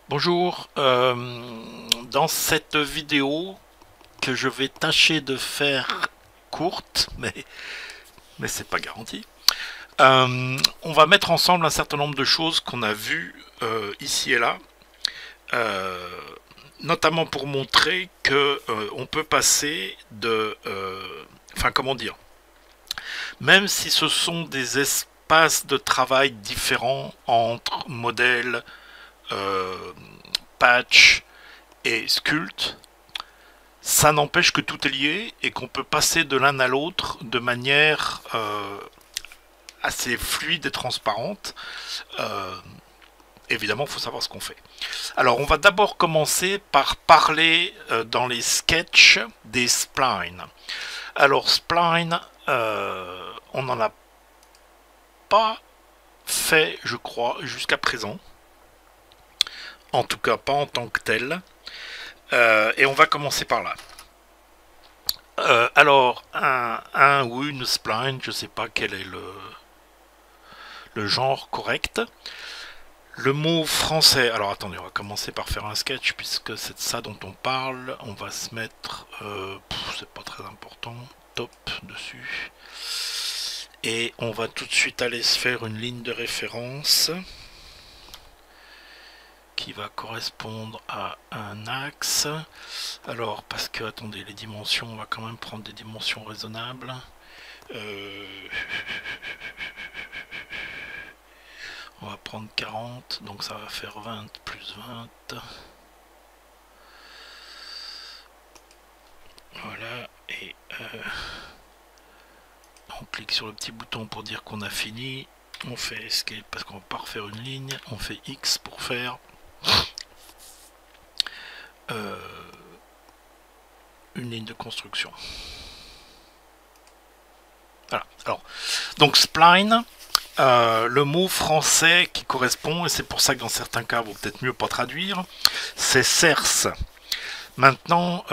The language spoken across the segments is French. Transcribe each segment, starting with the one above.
Bonjour, dans cette vidéo que je vais tâcher de faire courte, mais c'est pas garanti, on va mettre ensemble un certain nombre de choses qu'on a vues ici et là, euh, notamment pour montrer que on peut passer de, enfin comment dire, même si ce sont des espaces de travail différents entre modèle, euh, patch et sculpt, ça n'empêche que tout est lié et qu'on peut passer de l'un à l'autre de manière assez fluide et transparente. Euh, Évidemment, il faut savoir ce qu'on fait. Alors, on va d'abord commencer par parler dans les sketchs des splines. Alors, spline, on n'en a pas fait, je crois, jusqu'à présent. En tout cas, pas en tant que tel. Et on va commencer par là. Alors, un ou une spline, je ne sais pas quel est le genre correct. Le mot français, alors attendez, on va commencer par faire un sketch puisque c'est de ça dont on parle. On va se mettre, c'est pas très important, top dessus. Et on va tout de suite aller se faire une ligne de référence qui va correspondre à un axe. Alors, parce que, attendez, les dimensions, on va quand même prendre des dimensions raisonnables. Euh, On va prendre 40, donc ça va faire 20 plus 20. Voilà, et on clique sur le petit bouton pour dire qu'on a fini. On fait escape parce qu'on va pas refaire une ligne. On fait X pour faire euh, une ligne de construction. Voilà. Alors, donc spline, le mot français qui correspond, et c'est pour ça que dans certains cas, vaut peut-être mieux pas traduire, c'est cerce. Maintenant,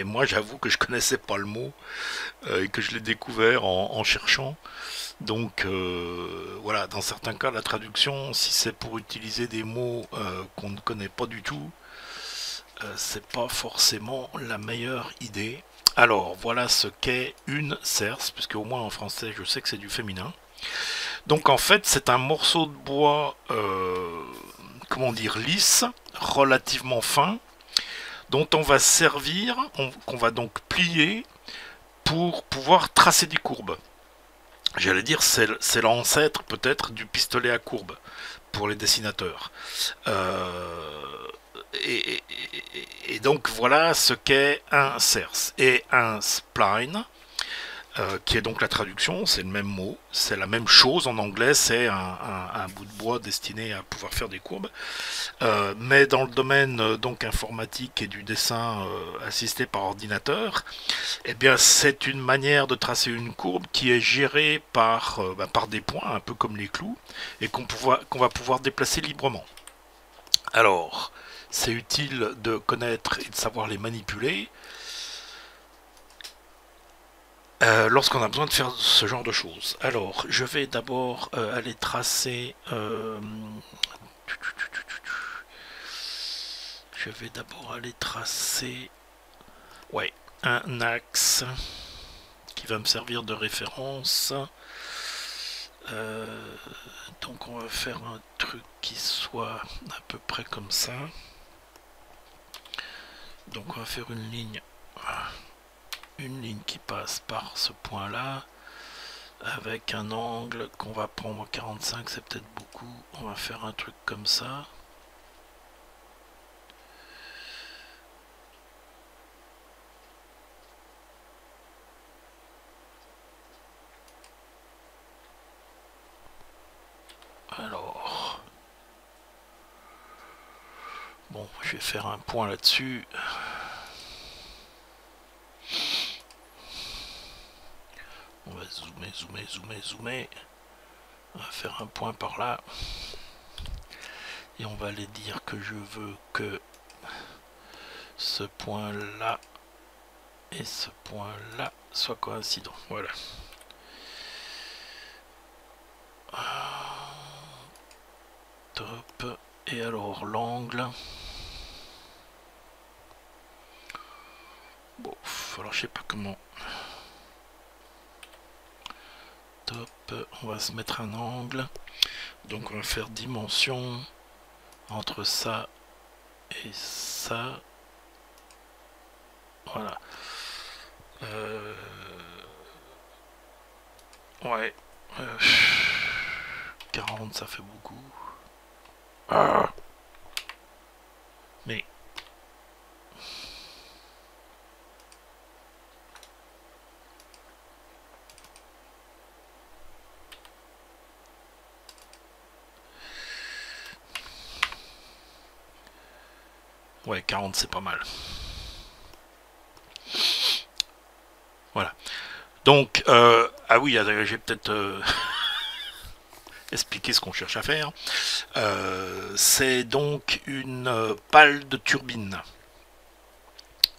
moi j'avoue que je connaissais pas le mot et que je l'ai découvert en cherchant. Donc voilà, dans certains cas, la traduction, si c'est pour utiliser des mots qu'on ne connaît pas du tout, c'est pas forcément la meilleure idée. Alors voilà ce qu'est une cerce, puisque au moins en français je sais que c'est du féminin. Donc en fait c'est un morceau de bois, comment dire, lisse, relativement fin, dont on va servir, qu'on va donc plier pour pouvoir tracer des courbes. J'allais dire c'est l'ancêtre peut-être du pistolet à courbe pour les dessinateurs. Et, et- et donc voilà ce qu'est un cerce. Et un spline, qui est donc la traduction, c'est le même mot, c'est la même chose en anglais, c'est un bout de bois destiné à pouvoir faire des courbes. Mais dans le domaine donc informatique et du dessin assisté par ordinateur, eh bien c'est une manière de tracer une courbe qui est gérée par des points, un peu comme les clous, et qu'on va pouvoir déplacer librement. Alors, c'est utile de connaître et de savoir les manipuler lorsqu'on a besoin de faire ce genre de choses. Alors, je vais d'abord aller tracer. Je vais d'abord aller tracer. Ouais, un axe qui va me servir de référence. Euh, donc, on va faire un truc qui soit à peu près comme ça. Donc, on va faire une ligne qui passe par ce point là avec un angle qu'on va prendre 45, c'est peut-être beaucoup. On va faire un truc comme ça. Alors, bon, je vais faire un point là-dessus. On va zoomer, zoomer, zoomer, zoomer. On va faire un point par là. Et on va aller dire que je veux que ce point-là et ce point-là soient coïncidents. Voilà. Top. Et alors l'angle. Bon, alors je sais pas comment. Top, on va se mettre un angle. Donc on va faire dimension entre ça et ça. Voilà. Ouais. 40 ça fait beaucoup. Ah. Mais ouais, 40 c'est pas mal. Voilà. Donc, ah oui, j'ai peut-être expliqué ce qu'on cherche à faire. C'est donc une pale de turbine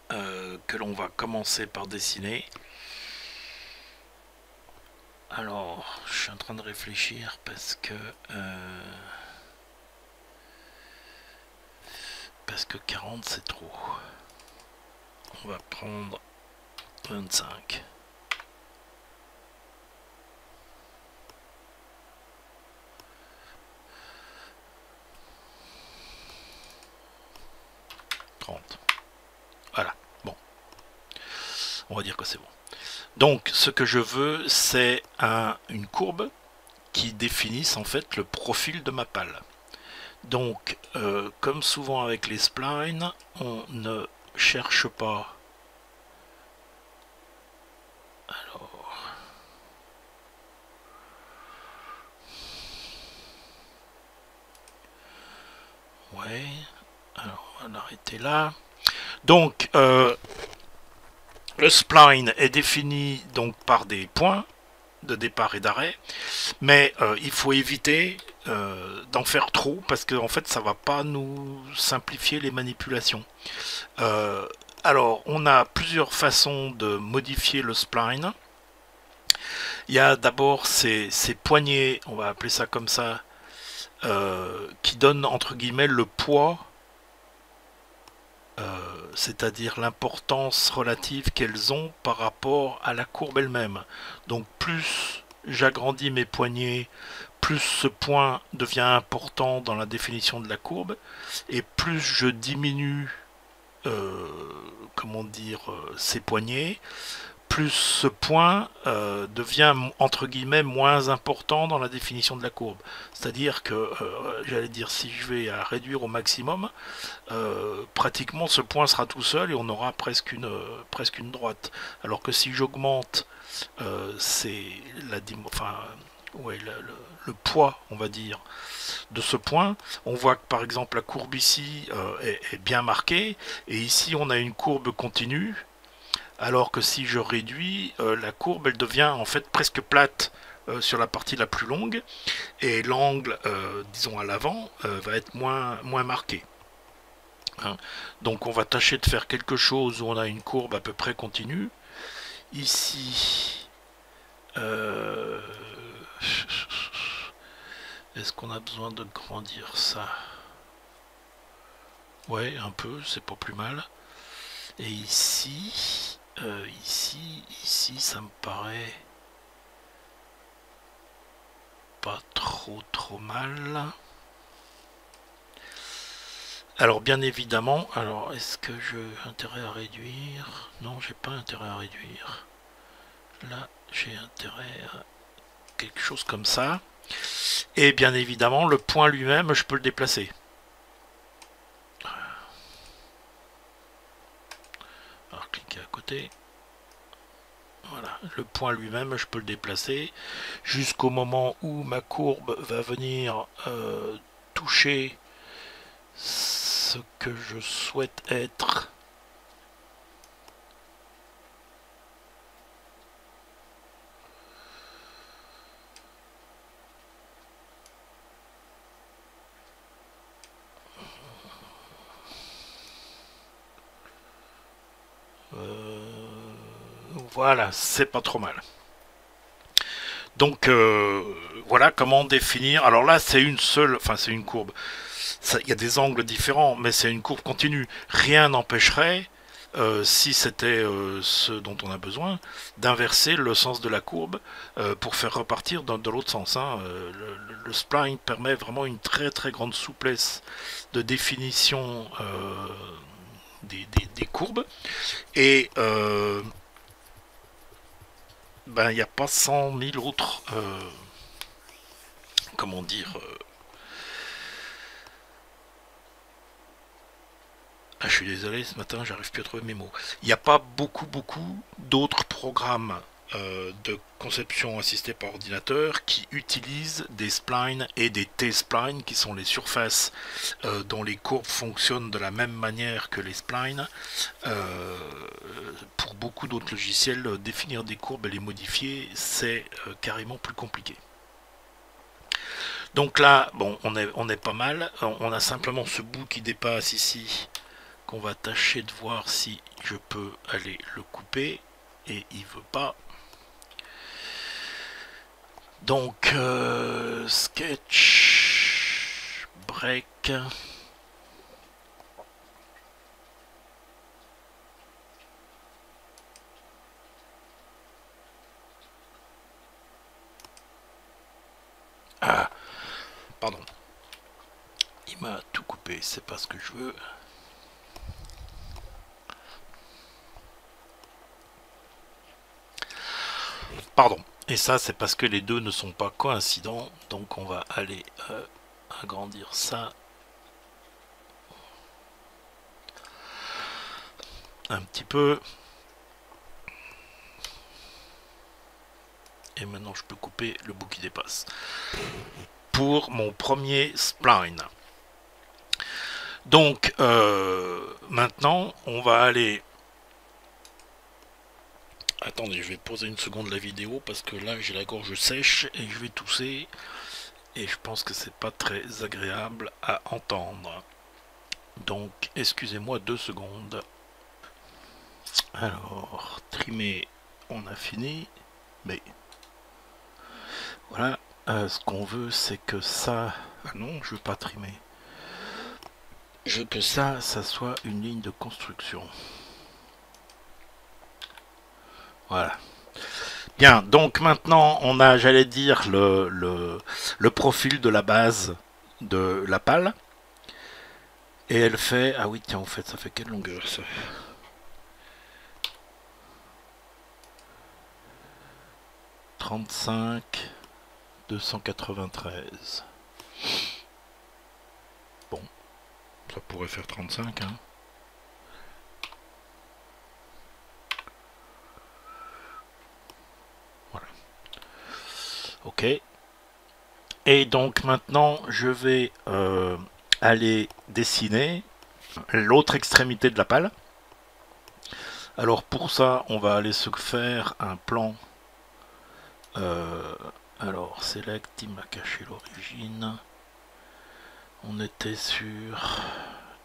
que l'on va commencer par dessiner. Alors, je suis en train de réfléchir parce que 40 c'est trop. On va prendre 25. Voilà, bon. On va dire que c'est bon. Donc, ce que je veux, c'est une courbe qui définisse en fait le profil de ma pale. Donc, comme souvent avec les splines, on ne cherche pas. Alors, ouais. Alors, on va l'arrêter là. Donc, le spline est défini donc par des points de départ et d'arrêt, mais il faut éviter d'en faire trop parce que en fait ça va pas nous simplifier les manipulations. Alors on a plusieurs façons de modifier le spline. Il y a d'abord ces poignées, on va appeler ça comme ça, qui donnent entre guillemets le poids, c'est-à-dire l'importance relative qu'elles ont par rapport à la courbe elle-même. Donc plus j'agrandis mes poignées, plus ce point devient important dans la définition de la courbe, et plus je diminue, comment dire, ces poignées, plus ce point devient entre guillemets moins important dans la définition de la courbe. C'est-à-dire que, j'allais dire, si je vais à réduire au maximum, pratiquement ce point sera tout seul et on aura presque une droite. Alors que si j'augmente c'est le poids, on va dire, de ce point, on voit que par exemple la courbe ici est bien marquée, et ici on a une courbe continue, alors que si je réduis, la courbe elle devient en fait presque plate sur la partie la plus longue, et l'angle, disons à l'avant, va être moins marqué. Hein. Donc on va tâcher de faire quelque chose où on a une courbe à peu près continue. Ici, est-ce qu'on a besoin de grandir ça? Ouais, un peu, c'est pas plus mal. Et ici, ici, ça me paraît pas trop mal. Alors bien évidemment, alors est-ce que j'ai intérêt à réduire? Non, j'ai pas intérêt à réduire. Là, j'ai intérêt à quelque chose comme ça. Et bien évidemment, le point lui-même, je peux le déplacer. Alors, cliquez à côté. Voilà, le point lui-même, je peux le déplacer jusqu'au moment où ma courbe va venir toucher ce que je souhaite être. Voilà, c'est pas trop mal. Donc voilà comment définir. Alors là, c'est une seule, enfin c'est une courbe. il y a des angles différents, mais c'est une courbe continue. Rien n'empêcherait, si c'était ce dont on a besoin, d'inverser le sens de la courbe pour faire repartir dans l'autre sens. Hein. Le spline permet vraiment une très très grande souplesse de définition des courbes. Et ben, il n'y a pas 100 000 autres, comment dire, ah, je suis désolé, ce matin, j'arrive plus à trouver mes mots. Il n'y a pas beaucoup d'autres programmes de conception assistée par ordinateur qui utilisent des splines et des T-splines, qui sont les surfaces dont les courbes fonctionnent de la même manière que les splines. Pour beaucoup d'autres logiciels, définir des courbes et les modifier, c'est carrément plus compliqué. Donc là, bon, on est pas mal. On a simplement ce bout qui dépasse ici, qu'on va tâcher de voir si je peux aller le couper, et il veut pas. Donc sketch break, ah pardon, il m'a tout coupé, c'est pas ce que je veux. Pardon. Et ça, c'est parce que les deux ne sont pas coïncidents. Donc on va aller agrandir ça un petit peu. Et maintenant, je peux couper le bout qui dépasse. Pour mon premier spline. Donc, maintenant, on va aller... Attendez, je vais poser une seconde la vidéo parce que là, j'ai la gorge sèche et je vais tousser. Et je pense que c'est pas très agréable à entendre. Donc, excusez-moi 2 secondes. Alors, trimer, on a fini. Mais voilà, ce qu'on veut, c'est que ça... Ah non, je veux pas trimer. Je veux que ça soit une ligne de construction. Voilà. Bien, donc maintenant, on a, j'allais dire, le profil de la base de la pale. Et elle fait... Ah oui, tiens, en fait, ça fait quelle longueur, ça? 35, 293. Bon, ça pourrait faire 35, hein. Voilà. Ok. Et donc maintenant, je vais aller dessiner l'autre extrémité de la pale. Alors pour ça, on va aller se faire un plan. Alors, select, il m'a caché l'origine. On était sur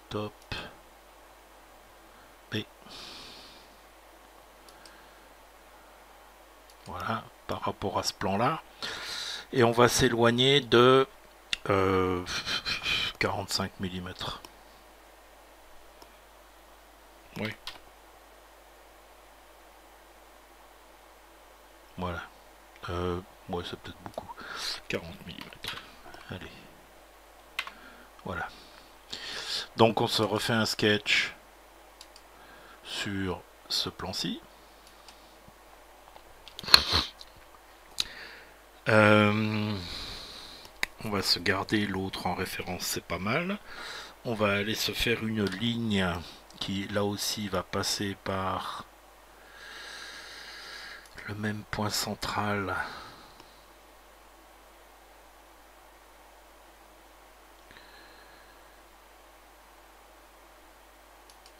top B. Voilà, par rapport à ce plan-là. Et on va s'éloigner de 45 mm. Oui. Voilà. Ouais, c'est peut-être beaucoup. 40 mm. Allez. Voilà. Donc on se refait un sketch sur ce plan-ci. On va se garder l'autre en référence, c'est pas mal. On va aller se faire une ligne qui là aussi va passer par le même point central.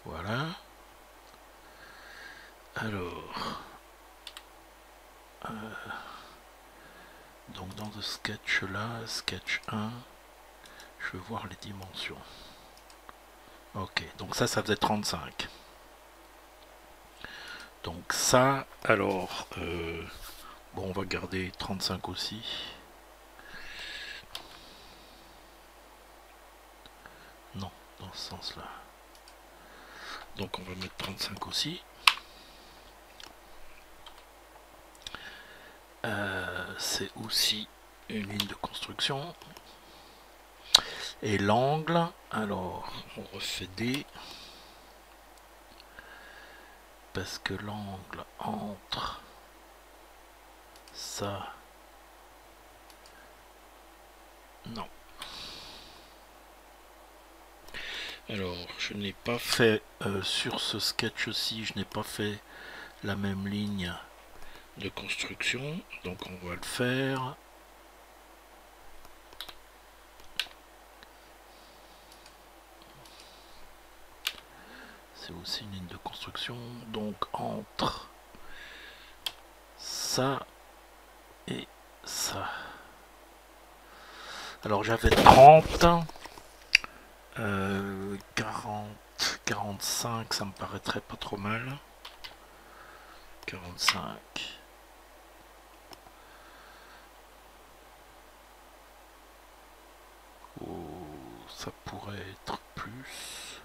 Voilà. Alors, donc dans ce sketch là, sketch 1, je veux voir les dimensions. Ok, donc ça faisait 35. Donc ça, alors, bon, on va garder 35 aussi. Non, dans ce sens-là. Donc on va mettre 35 aussi. C'est aussi une ligne de construction. Et l'angle, alors on refait D. Parce que l'angle entre ça... Non. Alors, je n'ai pas fait, sur ce sketch-ci, je n'ai pas fait la même ligne de construction. Donc on va le faire. C'est aussi une ligne de construction. Donc entre ça et ça. Alors j'avais 30. 40, 45, ça me paraîtrait pas trop mal. 45. Oh, ça pourrait être plus.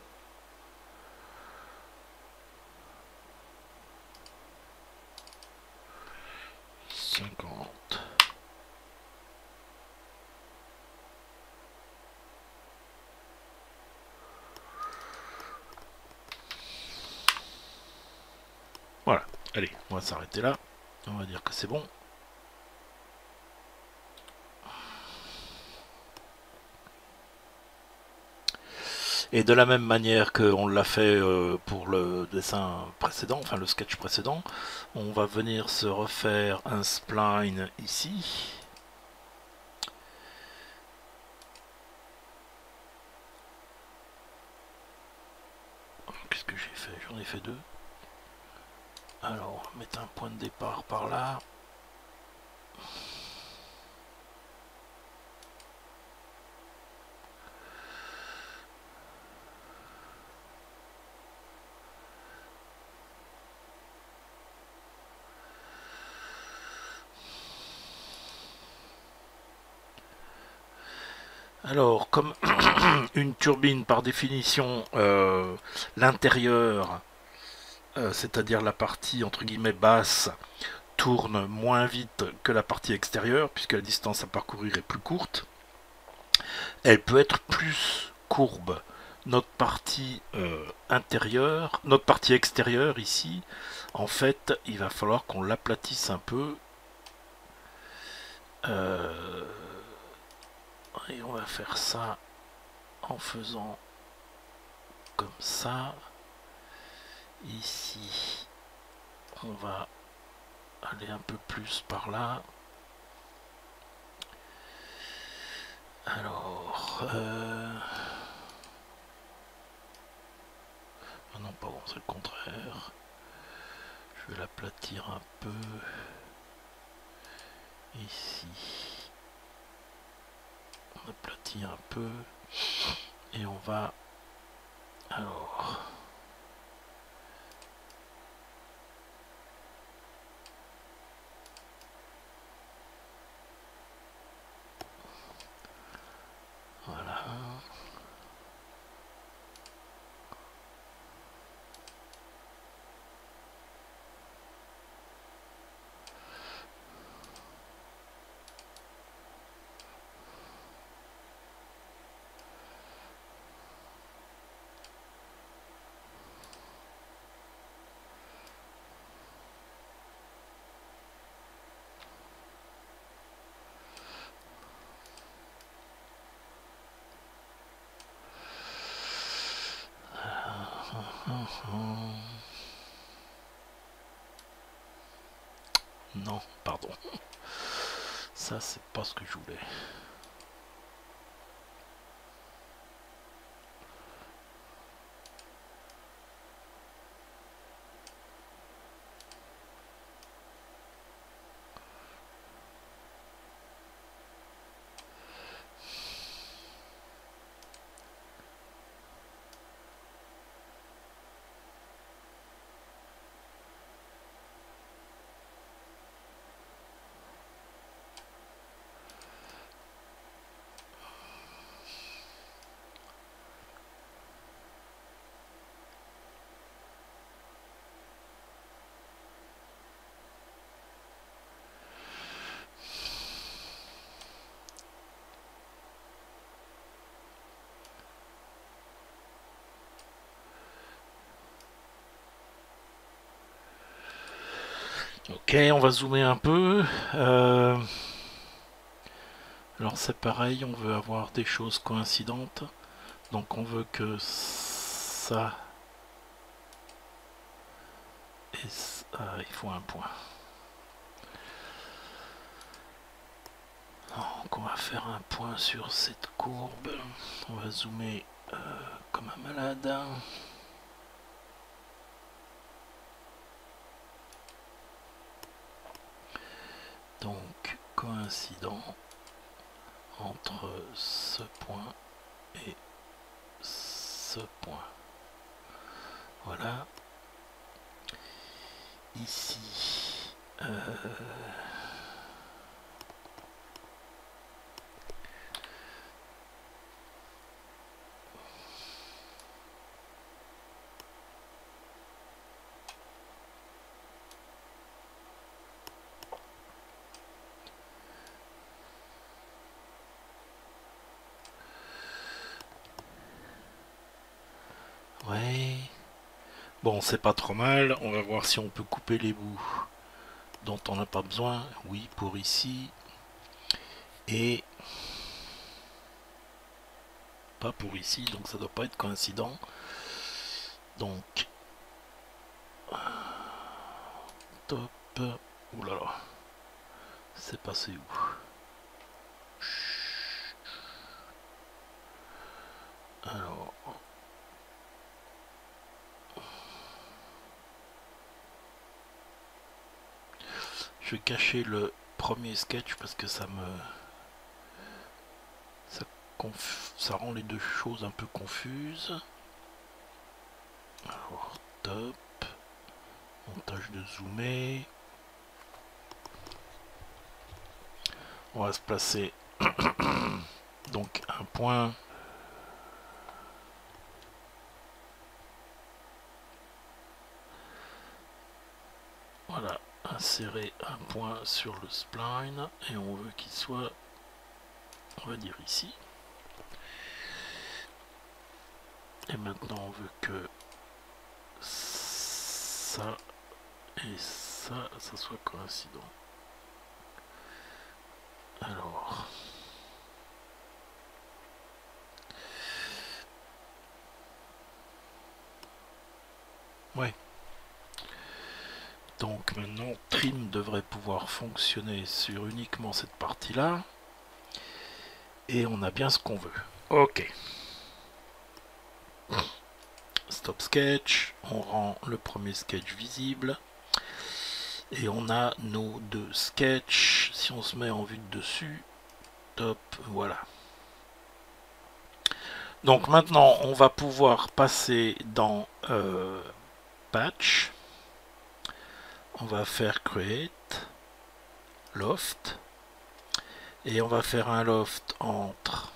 Voilà, allez, on va s'arrêter là. On va dire que c'est bon. Et de la même manière qu'on l'a fait pour le dessin précédent, enfin le sketch précédent, on va venir se refaire un spline ici. Qu'est-ce que j'ai fait? J'en ai fait deux. Alors, on va mettre un point de départ par là. Alors, comme une turbine, par définition, l'intérieur, c'est-à-dire la partie entre guillemets basse, tourne moins vite que la partie extérieure, puisque la distance à parcourir est plus courte. Elle peut être plus courbe. Notre partie intérieure, notre partie extérieure ici, en fait, il va falloir qu'on l'aplatisse un peu. Et on va faire ça en faisant comme ça. Ici, on va aller un peu plus par là. Alors, ah non, pardon, c'est le contraire. Je vais l'aplatir un peu ici. On aplatit un peu et on va alors voilà. Non, pardon. Ça, c'est pas ce que je voulais. Ok, on va zoomer un peu. Alors c'est pareil, on veut avoir des choses coïncidentes. Donc on veut que ça et ça, il faut un point. Donc on va faire un point sur cette courbe. On va zoomer comme un malade. Donc coïncident entre ce point et ce point. Voilà. Ici. Ouais. Bon, c'est pas trop mal. On va voir si on peut couper les bouts dont on n'a pas besoin. Oui, pour ici. Et pas pour ici, donc ça doit pas être coïncident. Donc, top. Ouh là là. C'est passé où? Alors, je vais cacher le premier sketch parce que ça rend les deux choses un peu confuses. Alors, top. Montage de zoomer. On va se placer donc un point. Voilà, insérer un point sur le spline et on veut qu'il soit, on va dire ici. Et maintenant on veut que ça et ça soit coïncident. Alors, ouais. Donc maintenant trim devrait pouvoir fonctionner sur uniquement cette partie là. Et on a bien ce qu'on veut. Ok. Stop sketch. On rend le premier sketch visible. Et on a nos deux sketchs. Si on se met en vue de dessus, top, voilà. Donc maintenant, on va pouvoir passer dans Patch. On va faire Create, Loft. Et on va faire un loft entre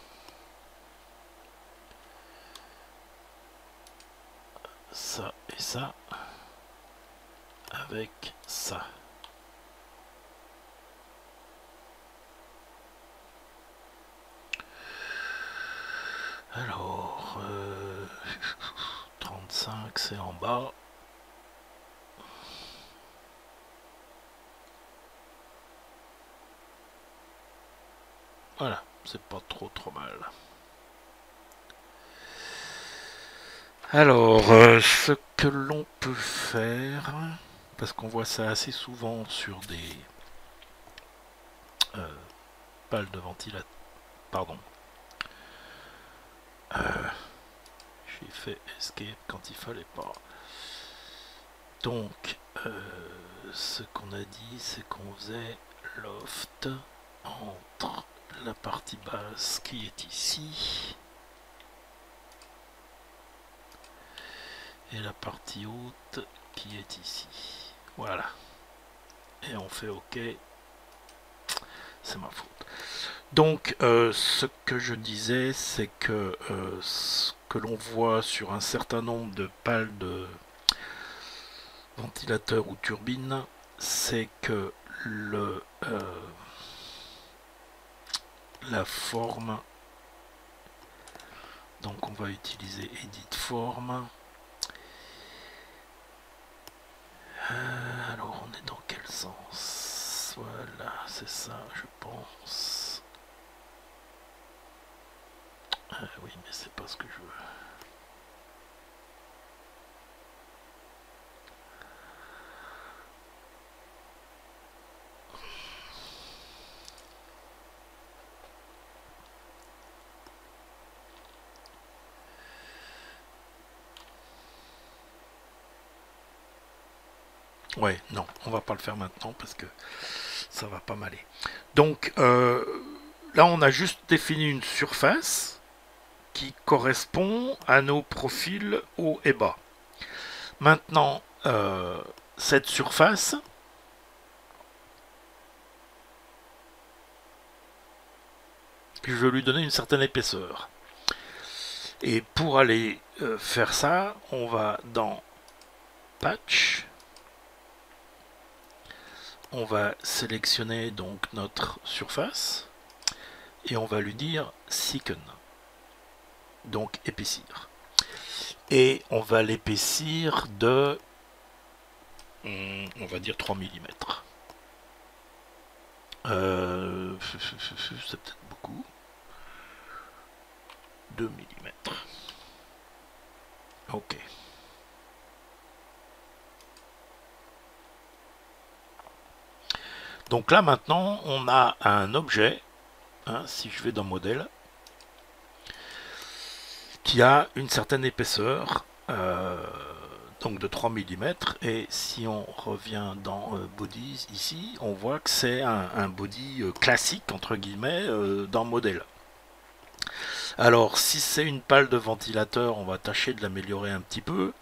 ça et ça. Avec ça. Alors, 35 c'est en bas. Voilà, c'est pas trop mal. Alors, ce que l'on peut faire, parce qu'on voit ça assez souvent sur des pales de ventilateur, pardon, j'ai fait escape quand il fallait pas. Donc, ce qu'on a dit, c'est qu'on faisait loft entre la partie basse qui est ici et la partie haute qui est ici. Voilà. Et on fait OK. C'est ma faute. Donc, ce que je disais, c'est que ce que l'on voit sur un certain nombre de pales de ventilateurs ou turbines, c'est que la forme, donc on va utiliser Edit Form. Alors, on est dans quel sens? Voilà, c'est ça, je pense. Oui, mais c'est pas ce que je veux. Ouais, non, on va pas le faire maintenant parce que ça va pas m'aller. Donc là, on a juste défini une surface qui correspond à nos profils haut et bas. Maintenant, cette surface, je vais lui donner une certaine épaisseur. Et pour aller faire ça, on va dans Patch. On va sélectionner donc notre surface et on va lui dire Thicken, donc épaissir. Et on va l'épaissir de, on va dire 3 mm. C'est peut-être beaucoup. 2 mm. Ok. Donc là maintenant, on a un objet, hein, si je vais dans modèle, qui a une certaine épaisseur, donc de 3 mm. Et si on revient dans Bodies ici, on voit que c'est un body classique, entre guillemets, dans modèle. Alors, si c'est une pale de ventilateur, on va tâcher de l'améliorer un petit peu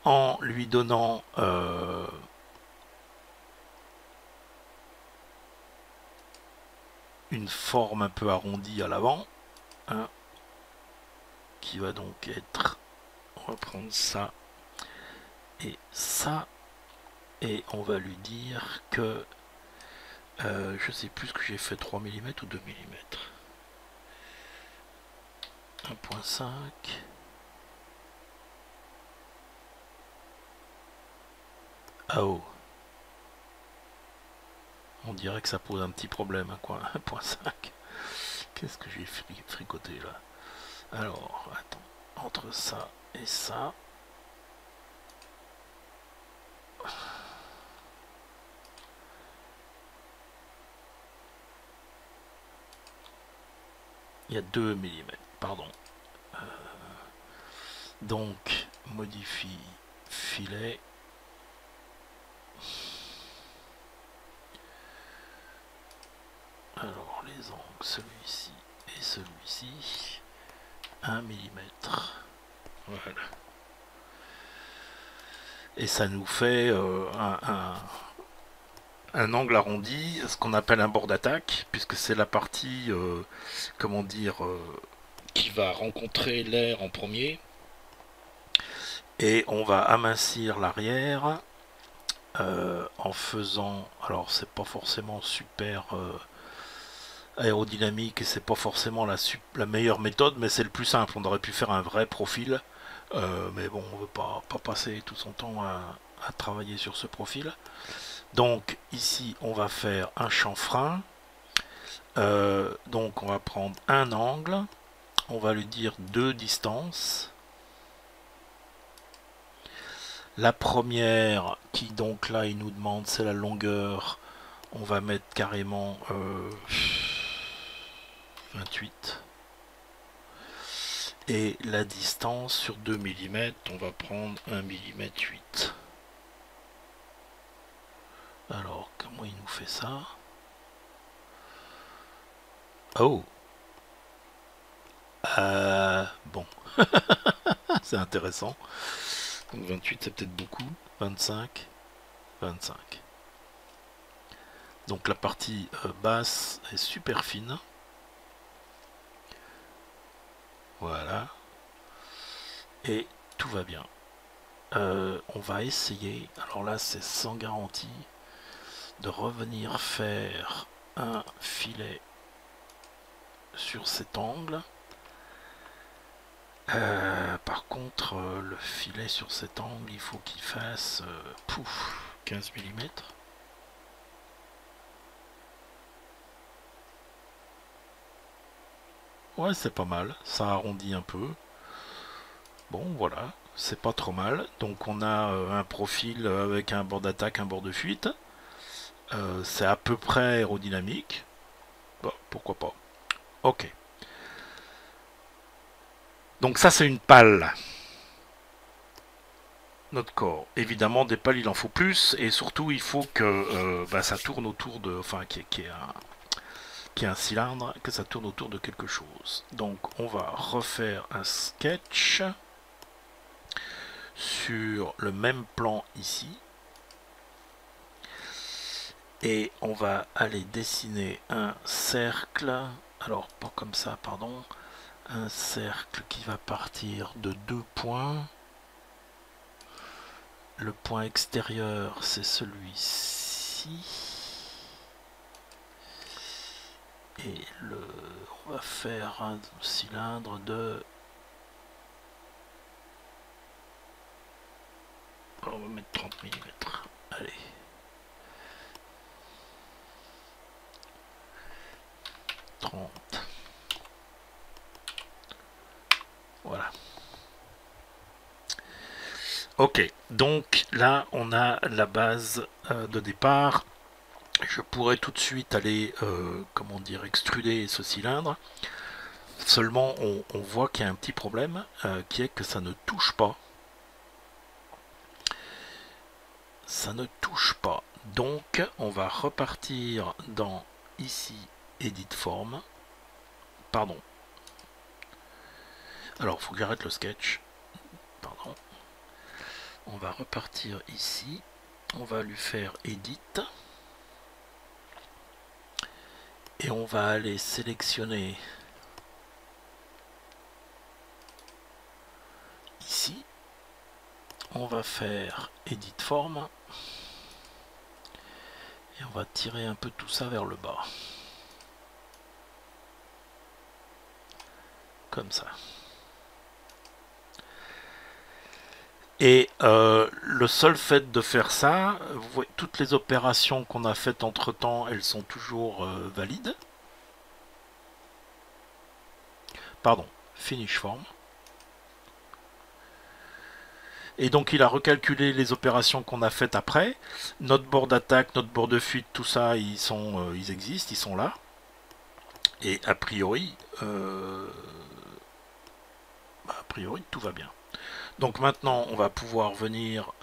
en lui donnant une forme un peu arrondie à l'avant, hein, qui va donc être, on va prendre ça et ça, et on va lui dire que je sais plus ce que j'ai fait, 3 mm ou 2 mm. 1.5. Ah oh. On dirait que ça pose un petit problème, hein, quoi. 1.5. Qu'est-ce que j'ai fricoté là? Alors, attends. Entre ça et ça. Il y a 2 mm, pardon. Donc, modifie filet. Alors, les angles, celui-ci et celui-ci. 1 mm. Voilà. Et ça nous fait un angle arrondi, ce qu'on appelle un bord d'attaque, puisque c'est la partie, comment dire, qui va rencontrer l'air en premier. Et on va amincir l'arrière en faisant, alors c'est pas forcément super aérodynamique et c'est pas forcément la meilleure méthode, mais c'est le plus simple. On aurait pu faire un vrai profil, mais bon, on veut pas passer tout son temps à travailler sur ce profil. Donc ici on va faire un chanfrein, donc on va prendre un angle, on va lui dire 2 distances. La première qui donc là il nous demande c'est la longueur, on va mettre carrément 28. Et la distance sur 2 mm, on va prendre 1 mm 8. Alors, comment il nous fait ça? Oh! Bon. C'est intéressant. Donc 28, c'est peut-être beaucoup. 25. 25. Donc la partie basse est super fine. Voilà. Et tout va bien. On va essayer, alors là c'est sans garantie, de revenir faire un filet sur cet angle. Par contre, le filet sur cet angle, il faut qu'il fasse 15 mm. Ouais, c'est pas mal. Ça arrondit un peu. Bon, voilà. C'est pas trop mal. Donc on a un profil avec un bord d'attaque, un bord de fuite. C'est à peu près aérodynamique. Bon, pourquoi pas. Ok. Donc ça, c'est une pale. Notre corps. Évidemment, des pales, il en faut plus. Et surtout, il faut que ça tourne autour de... Enfin, qu'il y ait un cylindre, que ça tourne autour de quelque chose. Donc, on va refaire un sketch sur le même plan ici. Et on va aller dessiner un cercle. Alors, pas comme ça, pardon. Un cercle qui va partir de 2 points. Le point extérieur, c'est celui-ci. Et on va faire un cylindre de... On va mettre 30 mm. Allez. 30. Voilà. Ok, donc là on a la base de départ. Je pourrais tout de suite aller, comment dire, extruder ce cylindre. Seulement on voit qu'il y a un petit problème, qui est que ça ne touche pas. Ça ne touche pas. Donc on va repartir dans ici, Edit Form. Pardon. Alors il faut que j'arrête le sketch. Pardon. On va repartir ici. On va lui faire Edit. Et on va aller sélectionner ici. On va faire Edit Form. Et on va tirer un peu tout ça vers le bas. Comme ça. Et le seul fait de faire ça, vous voyez, toutes les opérations qu'on a faites entre temps, elles sont toujours valides. Pardon, Finish Form. Et donc il a recalculé les opérations qu'on a faites après. Notre bord d'attaque, notre bord de fuite, tout ça, ils existent, ils sont là. Et a priori, tout va bien. Donc maintenant, on va pouvoir venir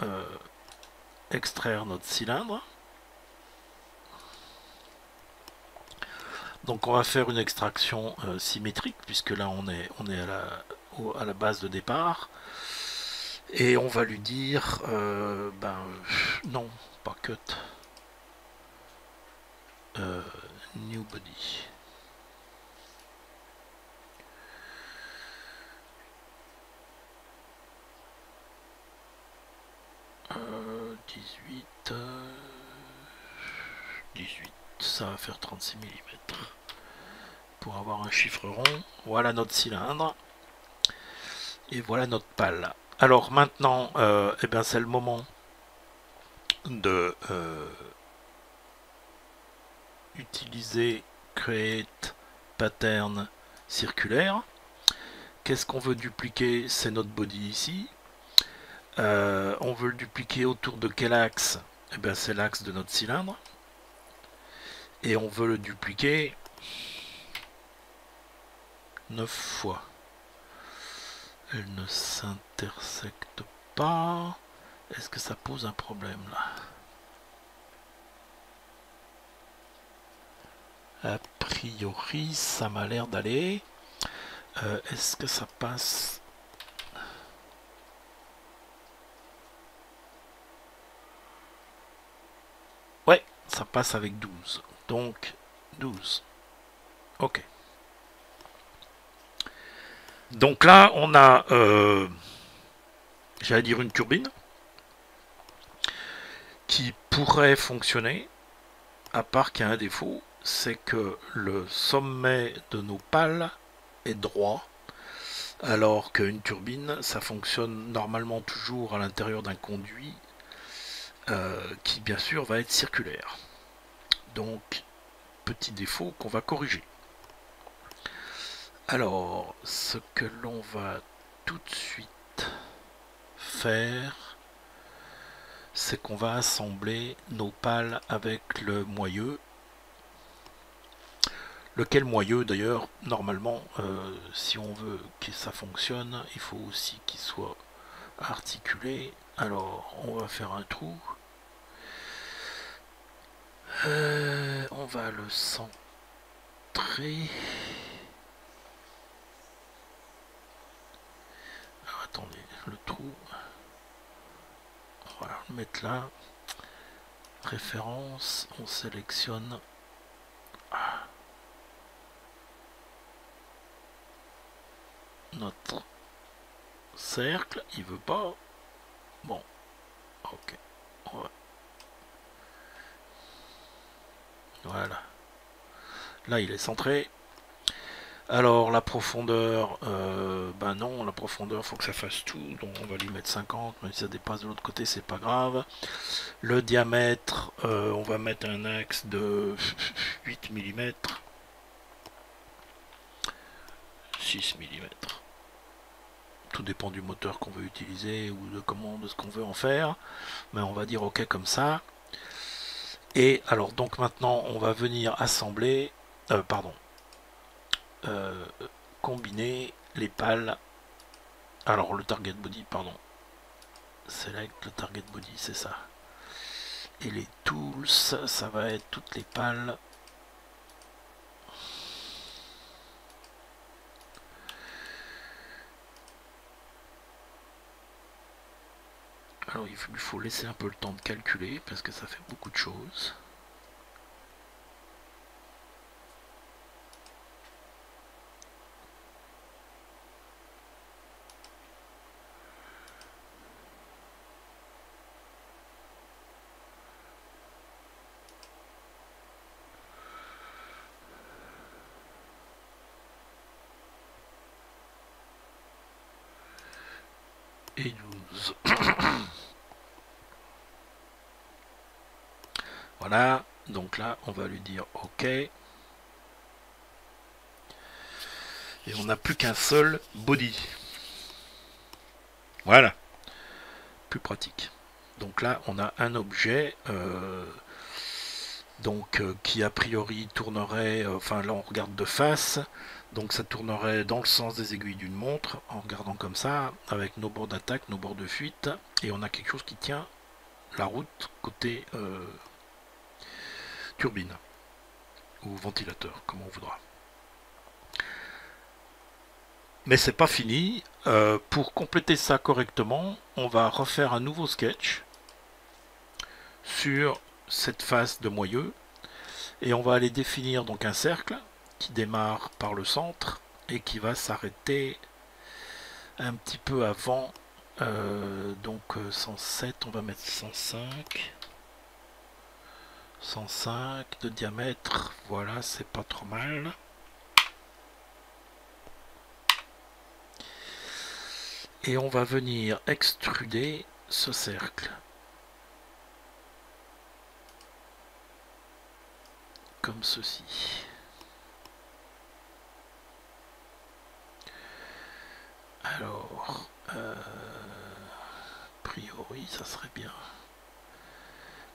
extraire notre cylindre. Donc on va faire une extraction symétrique, puisque là on est à la base de départ. Et on va lui dire, non, pas cut. New body. Euh, 18, 18, ça va faire 36 mm. Pour avoir un chiffre rond, voilà notre cylindre. Et voilà notre pale. Alors maintenant, c'est le moment de utiliser Create Pattern circulaire. Qu'est-ce qu'on veut dupliquer? C'est notre body ici. On veut le dupliquer autour de quel axe? C'est l'axe de notre cylindre. Et on veut le dupliquer 9 fois. Elle ne s'intersecte pas. Est-ce que ça pose un problème là? A priori, ça m'a l'air d'aller. Est-ce que ça passe? Ouais, ça passe avec 12. Donc, 12. Ok. Donc là, on a, j'allais dire une turbine, qui pourrait fonctionner, à part qu'il y a un défaut, c'est que le sommet de nos pales est droit, alors qu'une turbine, ça fonctionne normalement toujours à l'intérieur d'un conduit, qui bien sûr va être circulaire. Donc, petit défaut qu'on va corriger. Alors, ce que l'on va tout de suite faire, c'est qu'on va assembler nos pales avec le moyeu. Lequel moyeu, d'ailleurs, normalement, si on veut que ça fonctionne, il faut aussi qu'il soit articulé. Alors, on va faire un trou. On va le centrer. Alors, attendez, le trou. On va le mettre là. Référence, on sélectionne. Notre cercle, il veut pas. Bon, ok. Voilà. Là, il est centré. Alors, la profondeur, ben non, la profondeur, faut que ça fasse tout. Donc, on va lui mettre 50. Mais si ça dépasse de l'autre côté, c'est pas grave. Le diamètre, on va mettre un axe de 8 mm. 6 mm. Tout dépend du moteur qu'on veut utiliser ou de ce qu'on veut en faire. Mais on va dire OK comme ça. Et alors, donc maintenant, on va venir assembler, combiner les pales. Alors, le target body, pardon. Select le target body, c'est ça. Et les tools, ça va être toutes les pales. Alors il faut laisser un peu le temps de calculer parce que ça fait beaucoup de choses. Et 12. Voilà, donc là on va lui dire OK. Et on n'a plus qu'un seul body. Voilà, plus pratique. Donc là on a un objet qui a priori tournerait, enfin là on regarde de face, donc ça tournerait dans le sens des aiguilles d'une montre en regardant comme ça, avec nos bords d'attaque, nos bords de fuite, et on a quelque chose qui tient la route côté turbine ou ventilateur, comme on voudra. Mais c'est pas fini. Pour compléter ça correctement, on va refaire un nouveau sketch sur cette face de moyeu et on va aller définir donc un cercle qui démarre par le centre et qui va s'arrêter un petit peu avant. Donc 107, on va mettre 105. 105 de diamètre, voilà, c'est pas trop mal. Et on va venir extruder ce cercle. Comme ceci. Alors, a priori, ça serait bien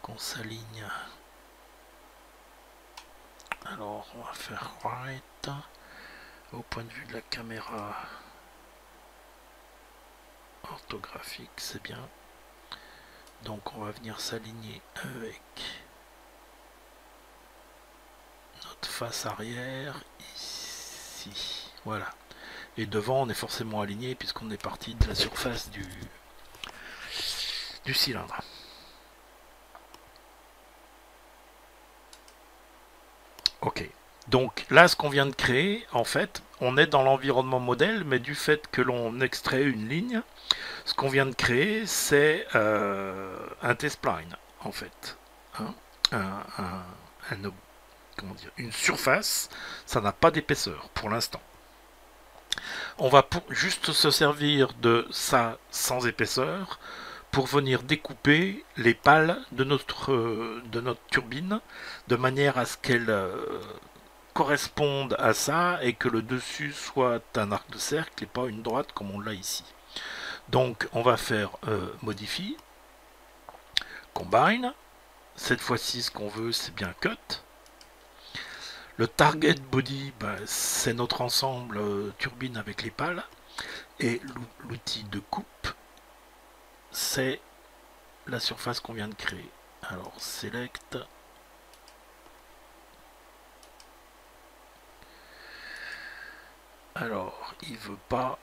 qu'on s'aligne. Alors, on va faire right. Au point de vue de la caméra orthographique, c'est bien. Donc, on va venir s'aligner avec notre face arrière ici. Voilà. Et devant, on est forcément aligné puisqu'on est parti de la surface du cylindre. Ok. Donc là, ce qu'on vient de créer, en fait, on est dans l'environnement modèle, mais du fait que l'on extrait une ligne, ce qu'on vient de créer, c'est un T-spline, en fait. Hein, comment dire, une surface, ça n'a pas d'épaisseur pour l'instant. On va juste se servir de ça sans épaisseur pour venir découper les pales de notre turbine de manière à ce qu'elle corresponde à ça et que le dessus soit un arc de cercle et pas une droite comme on l'a ici. Donc on va faire Modify, Combine. Cette fois-ci, ce qu'on veut, c'est bien Cut. Le Target Body, c'est notre ensemble turbine avec les pales. Et l'outil de coupe, c'est la surface qu'on vient de créer. Alors, Select. Alors, il veut pas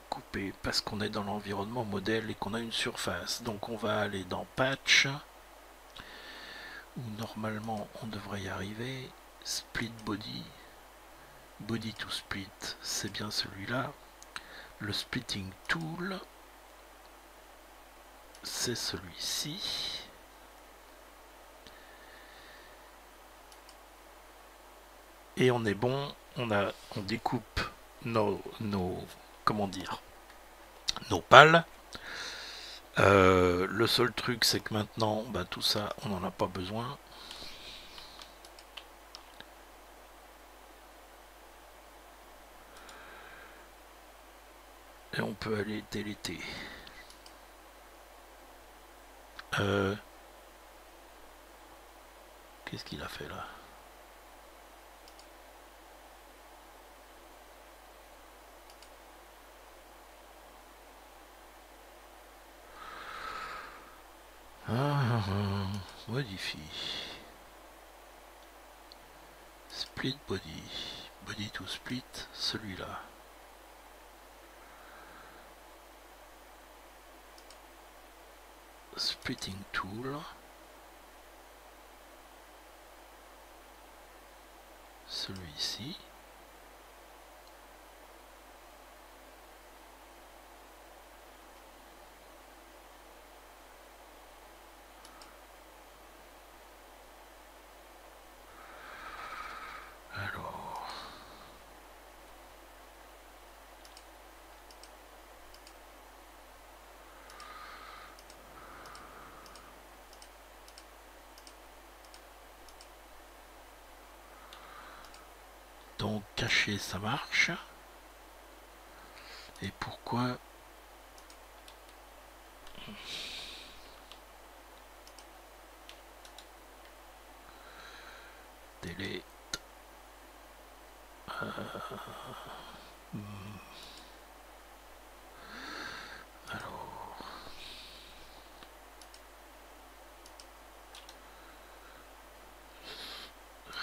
couper parce qu'on est dans l'environnement modèle et qu'on a une surface. Donc on va aller dans Patch, où normalement on devrait y arriver. Split Body, Body to Split, c'est bien celui-là. Le Splitting Tool, c'est celui-ci. Et on est bon, on découpe nos comment dire, nos pales. Le seul truc, c'est que maintenant, tout ça, on n'en a pas besoin. Et on peut aller déléter. Qu'est-ce qu'il a fait là? Modifie. Split body. Body to split, celui-là. Splitting tool. Celui-ci. Alors. Donc cacher ça marche. Et pourquoi delete alors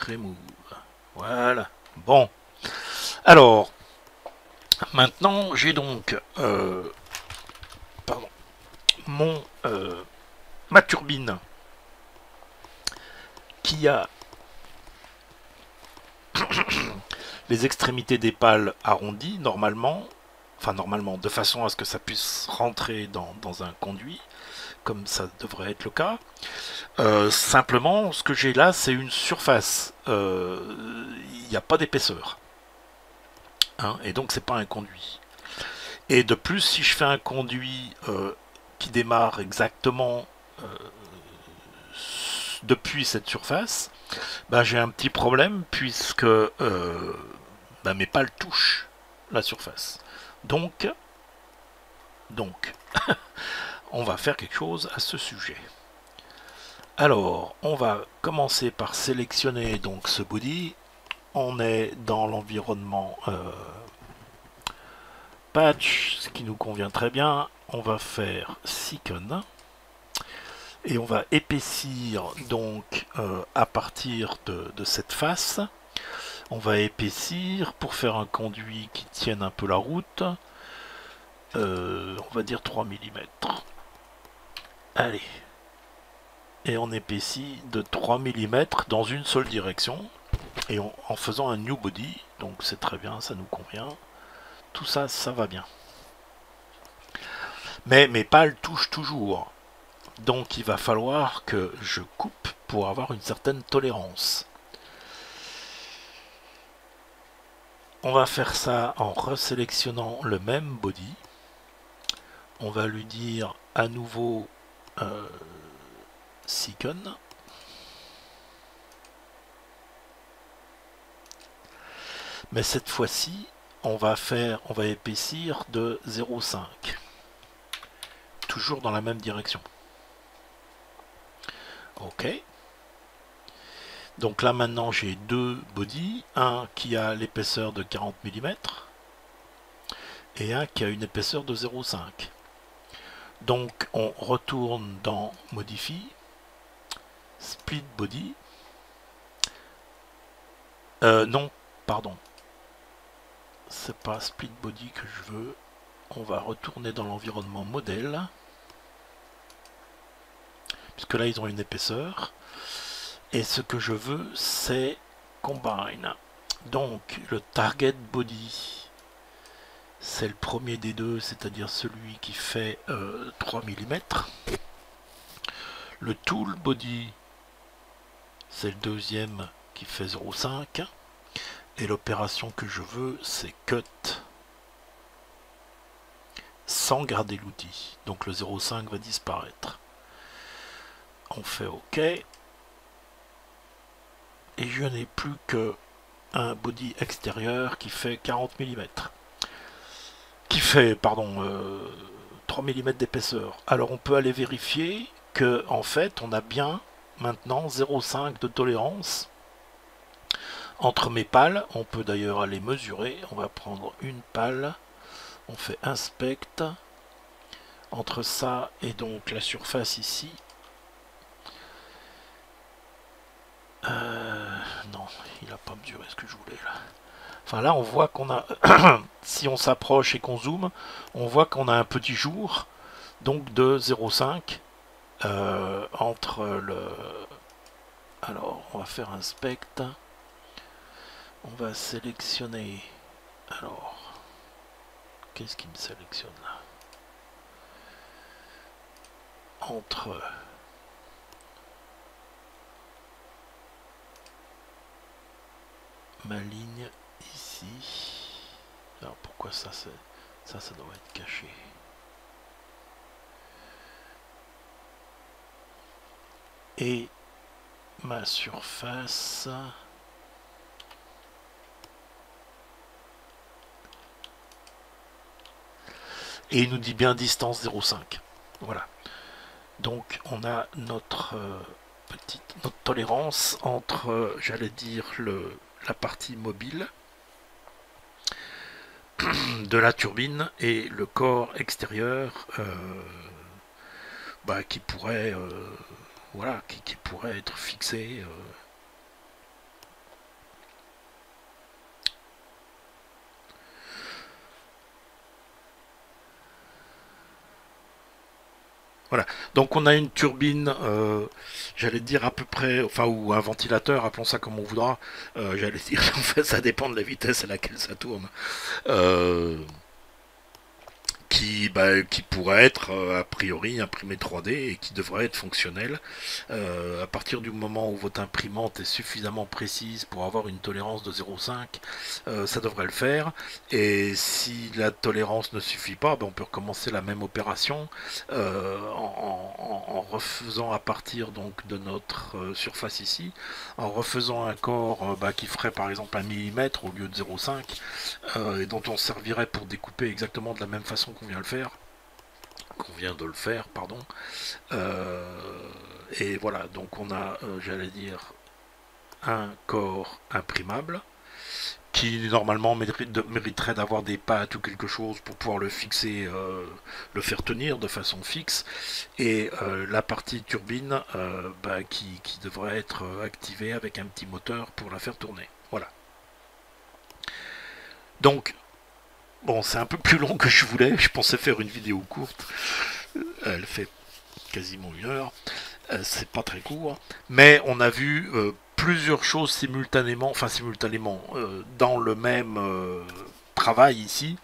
remove, voilà. Bon, alors maintenant j'ai donc pardon, ma turbine qui a les extrémités des pales arrondies normalement, de façon à ce que ça puisse rentrer dans un conduit, comme ça devrait être le cas. Simplement, ce que j'ai là, c'est une surface. Il n'y a pas d'épaisseur. Hein, et donc, c'est pas un conduit. Et de plus, si je fais un conduit qui démarre exactement depuis cette surface, j'ai un petit problème puisque mes pales touchent la surface. Donc, on va faire quelque chose à ce sujet. Alors, on va commencer par sélectionner donc ce body. On est dans l'environnement patch, ce qui nous convient très bien. On va faire Silicon et on va épaissir donc à partir de cette face. On va épaissir pour faire un conduit qui tienne un peu la route. On va dire 3 mm. Allez. Et on épaissit de 3 mm dans une seule direction. Et en faisant un new body. Donc c'est très bien, ça nous convient. Tout ça, ça va bien. Mais mes pales touchent toujours. Donc il va falloir que je coupe pour avoir une certaine tolérance. On va faire ça en resélectionnant le même body. On va lui dire à nouveau Silicon. mais cette fois-ci on va épaissir de 0,5, toujours dans la même direction. Ok, donc là maintenant j'ai deux bodies, un qui a l'épaisseur de 40 mm et un qui a une épaisseur de 0,5. Donc on retourne dans Modify, Split Body, non, pardon, c'est pas Split Body que je veux, on va retourner dans l'environnement modèle, puisque là ils ont une épaisseur, et ce que je veux c'est Combine. Donc le Target Body, c'est le premier des deux, c'est-à-dire celui qui fait 3 mm. Le Tool Body, c'est le deuxième qui fait 0,5. Et l'opération que je veux, c'est Cut sans garder l'outil. Donc le 0,5 va disparaître. On fait OK. Et je n'ai plus que un body extérieur qui fait 40 mm. Qui fait, pardon, 3 mm d'épaisseur. Alors on peut aller vérifier que en fait on a bien maintenant 0,5 de tolérance entre mes pales. On peut d'ailleurs aller mesurer. On va prendre une pale, on fait inspect entre ça et donc la surface ici. Non, il n'a pas mesuré ce que je voulais là. Enfin là on voit qu'on a si on s'approche et qu'on zoome, on voit qu'on a un petit jour donc de 0,5 entre le... Alors on va faire inspect, on va sélectionner, alors qu'est-ce qui me sélectionne là? Entre ma ligne ici, alors pourquoi ça c'est ça doit être caché, et ma surface, et il nous dit bien distance 0,5. Voilà, donc on a notre notre tolérance entre j'allais dire la partie mobile de la turbine et le corps extérieur qui pourrait voilà, qui pourrait être fixé voilà, donc on a une turbine, j'allais dire à peu près, enfin, ou un ventilateur, appelons ça comme on voudra, j'allais dire, en fait, ça dépend de la vitesse à laquelle ça tourne, qui pourrait être a priori imprimé 3D et qui devrait être fonctionnel à partir du moment où votre imprimante est suffisamment précise pour avoir une tolérance de 0,5, ça devrait le faire. Et si la tolérance ne suffit pas, on peut recommencer la même opération en refaisant à partir donc de notre surface ici, en refaisant un corps qui ferait par exemple 1 mm au lieu de 0,5 et dont on servirait pour découper exactement de la même façon qu'on vient de le faire, pardon. Et voilà, donc on a, j'allais dire, un corps imprimable qui normalement mériterait d'avoir des pattes ou quelque chose pour pouvoir le fixer, le faire tenir de façon fixe, et la partie turbine qui devrait être activée avec un petit moteur pour la faire tourner. Voilà. Donc, bon, c'est un peu plus long que je voulais, je pensais faire une vidéo courte, elle fait quasiment 1 heure, c'est pas très court, mais on a vu plusieurs choses simultanément, dans le même travail ici,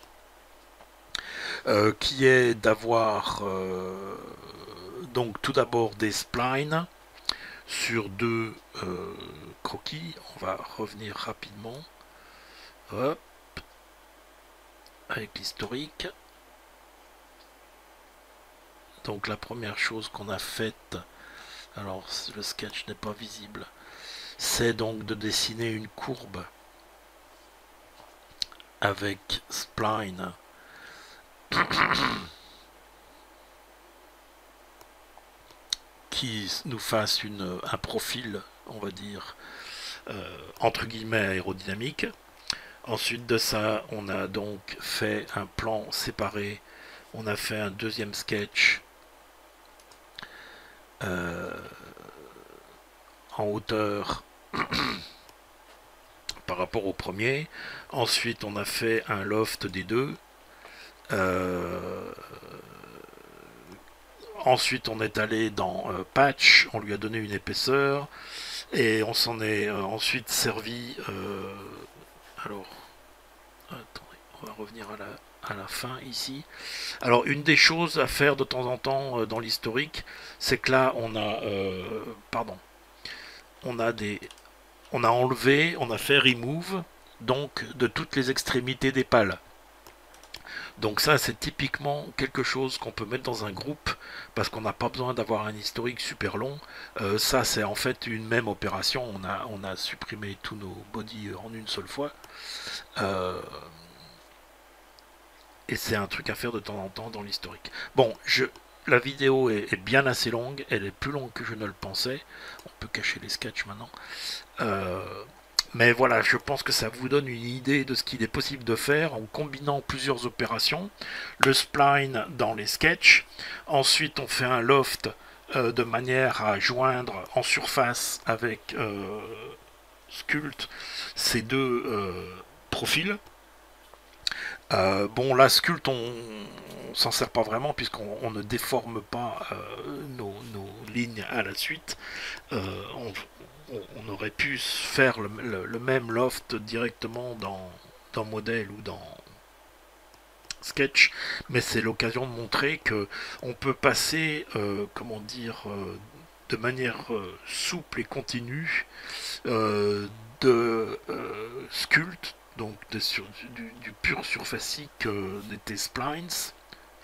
qui est d'avoir donc tout d'abord des splines sur deux croquis. On va revenir rapidement, hop, avec l'historique. Donc la première chose qu'on a faite, alors le sketch n'est pas visible, c'est donc de dessiner une courbe avec Spline qui nous fasse un profil, on va dire, entre guillemets aérodynamique. Ensuite de ça, on a donc fait un plan séparé. On a fait un deuxième sketch en hauteur par rapport au premier. Ensuite, on a fait un loft des deux. Ensuite, on est allé dans Patch, on lui a donné une épaisseur et on s'en est ensuite servi. Alors, attendez, on va revenir à la fin ici. Alors, une des choses à faire de temps en temps dans l'historique, c'est que là, on a, on a enlevé, on a fait remove donc de toutes les extrémités des pales. Donc ça, c'est typiquement quelque chose qu'on peut mettre dans un groupe parce qu'on n'a pas besoin d'avoir un historique super long. Ça, c'est en fait une même opération. On a supprimé tous nos bodies en une seule fois. Et c'est un truc à faire de temps en temps dans l'historique. Bon, la vidéo est bien assez longue. Elle est plus longue que je ne le pensais. On peut cacher les sketchs maintenant. Mais voilà, je pense que ça vous donne une idée de ce qu'il est possible de faire en combinant plusieurs opérations. Le spline dans les sketchs. Ensuite, on fait un loft de manière à joindre en surface avec Sculpt ces deux profils. Bon, la Sculpt, on s'en sert pas vraiment puisqu'on ne déforme pas nos lignes à la suite. On aurait pu faire le même loft directement dans Model ou dans Sketch, mais c'est l'occasion de montrer que on peut passer, comment dire, de manière souple et continue de Sculpt, donc du pur surfacique des T-splines.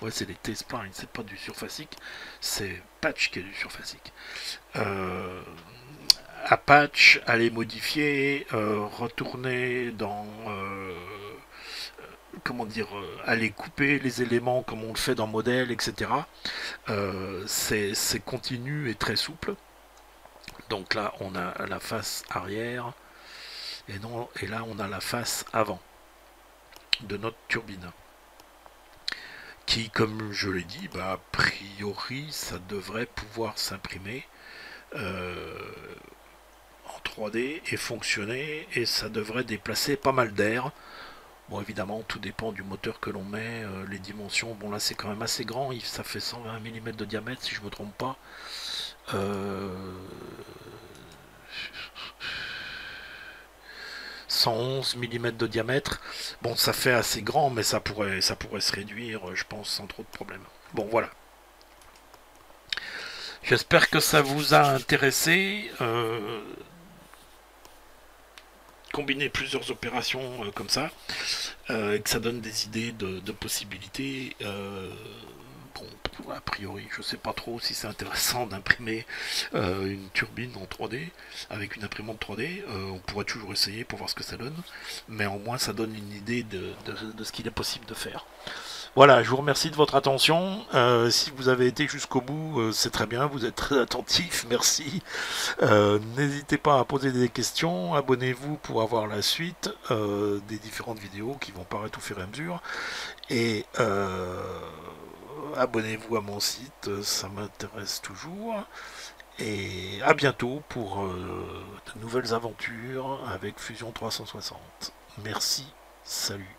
Ouais, c'est des T-splines, c'est pas du surfacique, c'est Patch qui est du surfacique. À Patch, à les modifier, retourner dans comment dire, aller couper les éléments comme on le fait dans Model, etc. C'est continu et très souple. Donc là, on a la face arrière et là, on a la face avant de notre turbine. Qui, comme je l'ai dit, bah, a priori, ça devrait pouvoir s'imprimer en 3D et fonctionner, et ça devrait déplacer pas mal d'air. Bon, évidemment, tout dépend du moteur que l'on met, les dimensions. Bon, là, c'est quand même assez grand, ça fait 120 mm de diamètre, si je ne me trompe pas. 111 mm de diamètre. Bon, ça fait assez grand, mais ça pourrait se réduire, je pense, sans trop de problème. Bon, voilà. J'espère que ça vous a intéressé. Combiner plusieurs opérations comme ça, et que ça donne des idées de possibilités. Bon, a priori, je sais pas trop si c'est intéressant d'imprimer une turbine en 3D avec une imprimante 3D. On pourrait toujours essayer pour voir ce que ça donne, mais au moins ça donne une idée de ce qu'il est possible de faire. Voilà, je vous remercie de votre attention. Si vous avez été jusqu'au bout, c'est très bien, vous êtes très attentifs, merci. N'hésitez pas à poser des questions, abonnez-vous pour avoir la suite des différentes vidéos qui vont paraître au fur et à mesure. Et abonnez-vous à mon site, ça m'intéresse toujours. Et à bientôt pour de nouvelles aventures avec Fusion 360. Merci, salut.